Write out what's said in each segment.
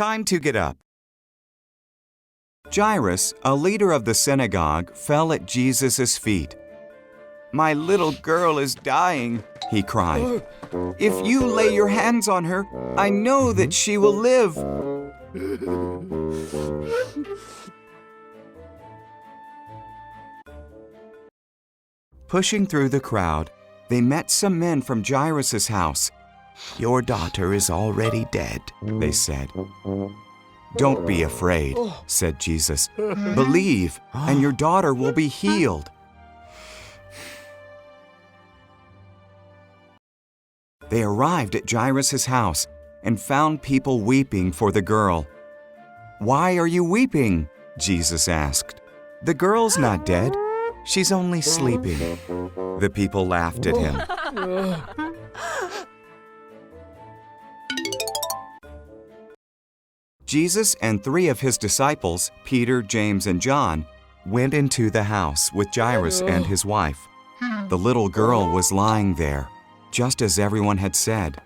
time to get up." Jairus, a leader of the synagogue, fell at Jesus' feet. "My little girl is dying," he cried. "If you lay your hands on her, I know that she will live." Pushing through the crowd, they met some men from Jairus' house. "Your daughter is already dead," they said. "Don't be afraid," said Jesus. "Believe, and your daughter will be healed." They arrived at Jairus' house and found people weeping for the girl. "Why are you weeping?" Jesus asked. "The girl's not dead. She's only sleeping." The people laughed at him. Jesus and 3 of his disciples, Peter, James, and John, went into the house with Jairus and his wife. The little girl was lying there, just as everyone had said.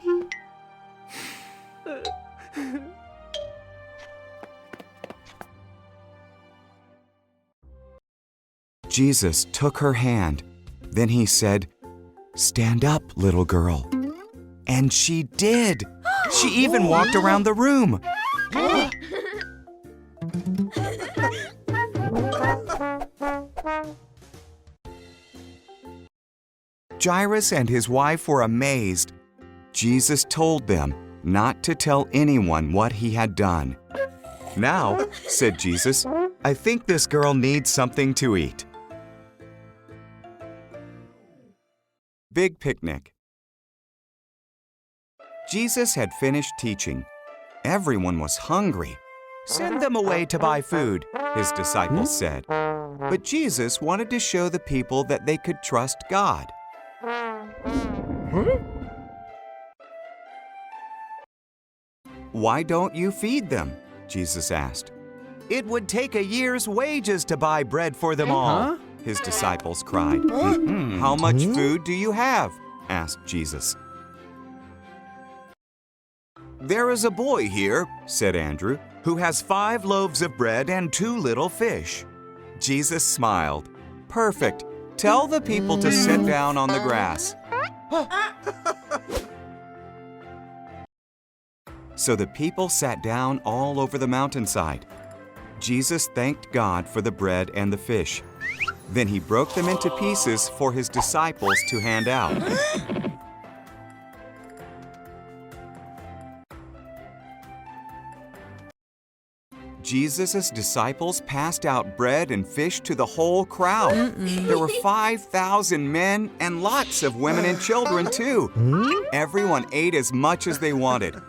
Jesus took her hand. Then he said, "Stand up, little girl." And she did. She even walked around the room. Jairus and his wife were amazed. Jesus told them not to tell anyone what he had done. "Now," said Jesus, "I think this girl needs something to eat." Big picnic. Jesus had finished teaching. Everyone was hungry. "Send them away to buy food," his disciples said. But Jesus wanted to show the people that they could trust God. "Why don't you feed them?" Jesus asked. "It would take a year's wages to buy bread for them all," his disciples cried. "How much food do you have?" asked Jesus. "There is a boy here," said Andrew, "who has 5 loaves of bread and 2 little fish." Jesus smiled. "Perfect. Tell the people to sit down on the grass." So the people sat down all over the mountainside. Jesus thanked God for the bread and the fish. Then he broke them into pieces for his disciples to hand out. Jesus' disciples passed out bread and fish to the whole crowd. There were 5,000 men and lots of women and children too. Everyone ate as much as they wanted.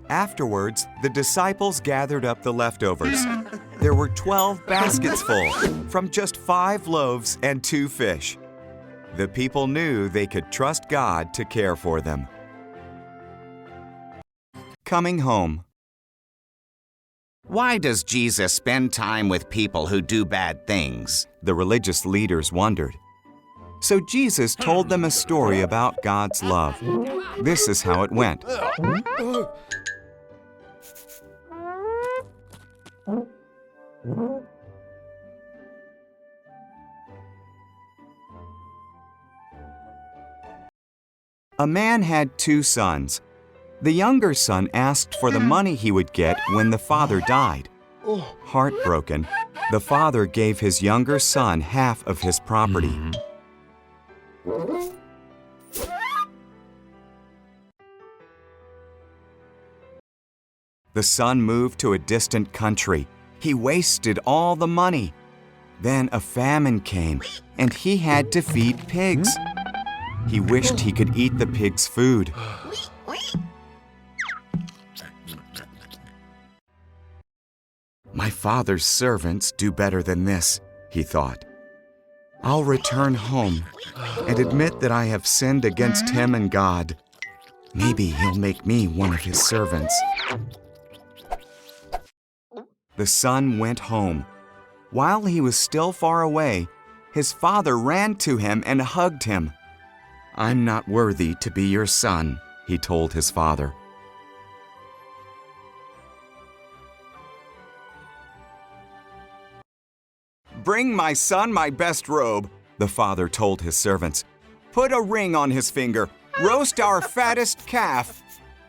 Afterwards, the disciples gathered up the leftovers. There were 12 baskets full, from just 5 loaves and 2 fish. The people knew they could trust God to care for them. Coming home. Why does Jesus spend time with people who do bad things? The religious leaders wondered. So Jesus told them a story about God's love. This is how it went. A man had 2 sons. The younger son asked for the money he would get when the father died. Heartbroken, the father gave his younger son half of his property. The son moved to a distant country. He wasted all the money. Then a famine came, and he had to feed pigs. He wished he could eat the pigs' food. My father's servants do better than this, he thought. I'll return home and admit that I have sinned against him and God. Maybe he'll make me one of his servants. The son went home. While he was still far away, his father ran to him and hugged him. I'm not worthy to be your son, he told his father. "Bring my son my best robe," the father told his servants. "Put a ring on his finger. Roast our fattest calf.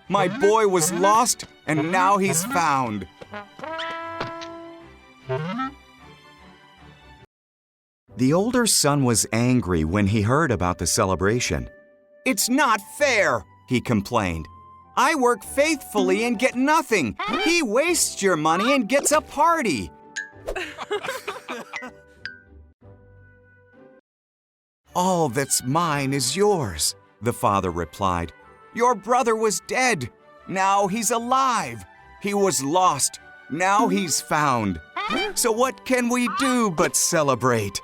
My boy was lost, and now he's found." The older son was angry when he heard about the celebration. "It's not fair," he complained. "I work faithfully and get nothing. He wastes your money and gets a party." "All that's mine is yours," the father replied. "Your brother was dead. Now he's alive. He was lost. Now he's found. So what can we do but celebrate?"